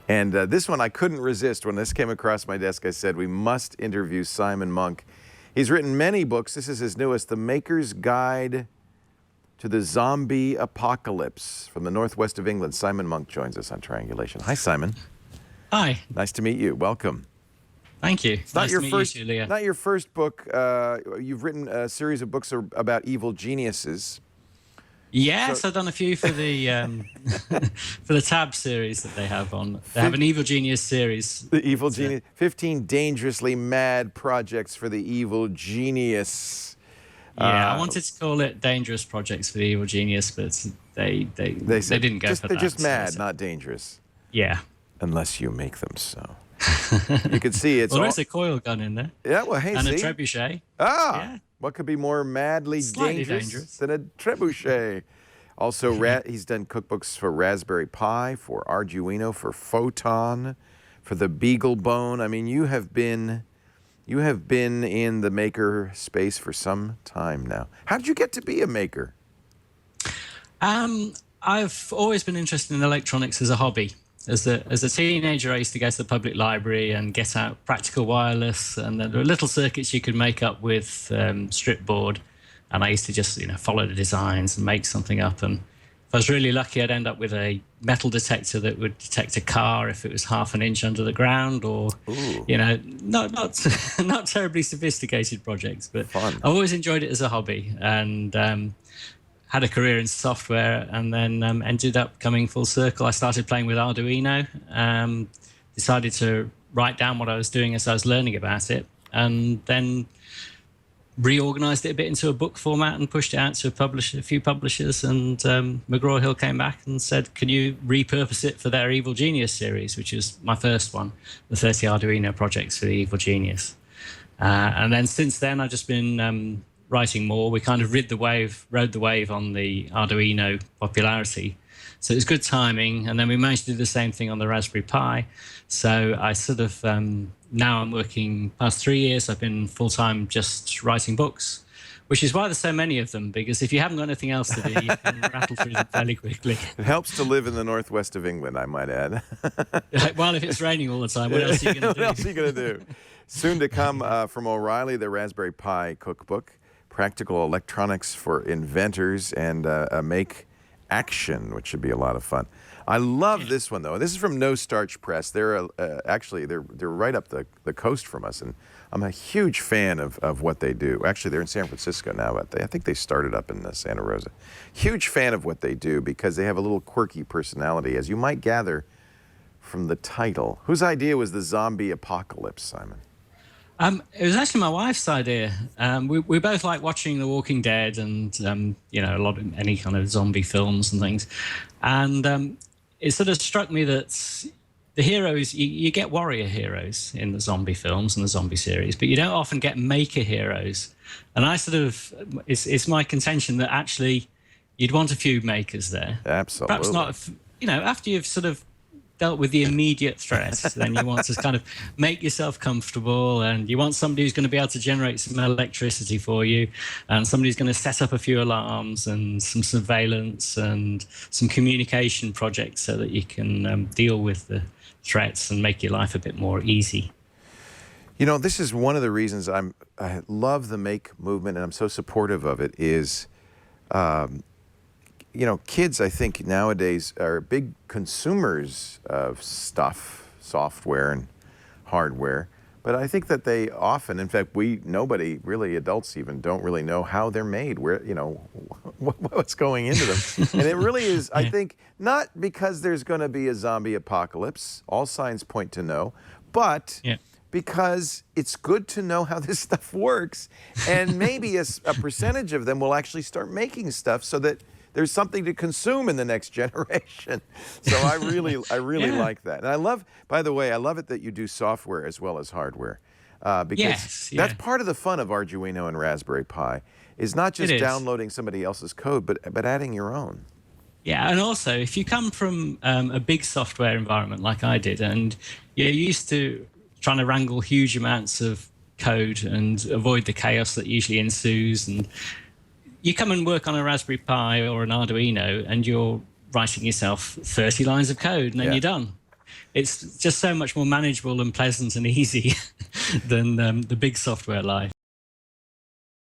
And this one I couldn't resist. When this came across my desk, I said, we must interview Simon Monk. He's written many books. This is his newest, The Maker's Guide to the Zombie Apocalypse. From the northwest of England, Simon Monk joins us on Triangulation. Hi, Simon. Hi. Nice to meet you. Welcome. Thank you. It's not nice your to meet first, you too, Leah. Not your first book. You've written a series of books about evil geniuses. Yes, I've done a few for the for the Tab series that they have on. They have an Evil Genius series. The Evil Genius. 15 dangerously mad projects for the evil genius. Yeah, I wanted to call it Dangerous Projects for the Evil Genius, but they didn't go for that. They're just mad, not dangerous. Yeah. Unless you make them so. You can see it's well, there's a coil gun in there. Yeah, well, hey, and see? a trebuchet. Ah, yeah. What could be more madly dangerous than a trebuchet? Also, he's done cookbooks for Raspberry Pi, for Arduino, for Photon, for the Beagle Bone. I mean, you have been in the maker space for some time now. How did you get to be a maker? I've always been interested in electronics as a hobby. As a teenager, I used to go to the public library and get out practical wireless, and there were little circuits you could make up with strip board, and I used to just follow the designs and make something up. And if I was really lucky, I'd end up with a metal detector that would detect a car if it was half an inch under the ground, or not terribly sophisticated projects, but fun. I've always enjoyed it as a hobby, and had a career in software, and then ended up coming full circle. I started playing with Arduino, decided to write down what I was doing as I was learning about it, and then reorganized it a bit into a book format and pushed it out to a few publishers. And McGraw-Hill came back and said, can you repurpose it for their Evil Genius series, which is my first one, the 30 Arduino projects for the Evil Genius. And then since then, I've just been writing more. We kind of rode the wave on the Arduino popularity. So it was good timing. And then we managed to do the same thing on the Raspberry Pi. So I sort of, now I'm working, past 3 years, I've been full-time just writing books, which is why there's so many of them, because if you haven't got anything else to do, you can rattle through them fairly quickly. It helps to live in the northwest of England, I might add. Well, if it's raining all the time, what else are you going to do? What else are you going to do? Soon to come from O'Reilly, the Raspberry Pi cookbook. Practical electronics for inventors, and a make action, which should be a lot of fun. I love this one though. This is from No Starch Press. They're actually they're right up the coast from us, and I'm a huge fan of what they do. Actually, they're in San Francisco now, but I think they started up in Santa Rosa. Huge fan of what they do because they have a little quirky personality, as you might gather from the title. Whose idea was the zombie apocalypse, Simon? It was actually my wife's idea. We both like watching The Walking Dead and a lot of any kind of zombie films and things, and it sort of struck me that the heroes, you get warrior heroes in the zombie films and the zombie series, but you don't often get maker heroes. And I sort of, it's my contention that actually you'd want a few makers there. Absolutely. Perhaps not, after you've sort of dealt with the immediate threat, then you want to kind of make yourself comfortable, and you want somebody who's going to be able to generate some electricity for you, and somebody who's going to set up a few alarms and some surveillance and some communication projects so that you can deal with the threats and make your life a bit more easy. This is one of the reasons I love the make movement, and I'm so supportive of it, is kids, I think, nowadays are big consumers of stuff, software and hardware. But I think that they often, in fact, nobody really, adults even, don't really know how they're made, where, what's going into them. And it really is, I think, not because there's going to be a zombie apocalypse, all signs point to no, but because it's good to know how this stuff works. And maybe a percentage of them will actually start making stuff so that there's something to consume in the next generation. So I really like that. And by the way, I love it that you do software as well as hardware. Because that's part of the fun of Arduino and Raspberry Pi, is not just downloading somebody else's code, but adding your own. Yeah, and also, if you come from a big software environment like I did, and you're used to trying to wrangle huge amounts of code and avoid the chaos that usually ensues, and you come and work on a Raspberry Pi or an Arduino, and you're writing yourself 30 lines of code, and then you're done. it's just so much more manageable and pleasant and easy than the big software life.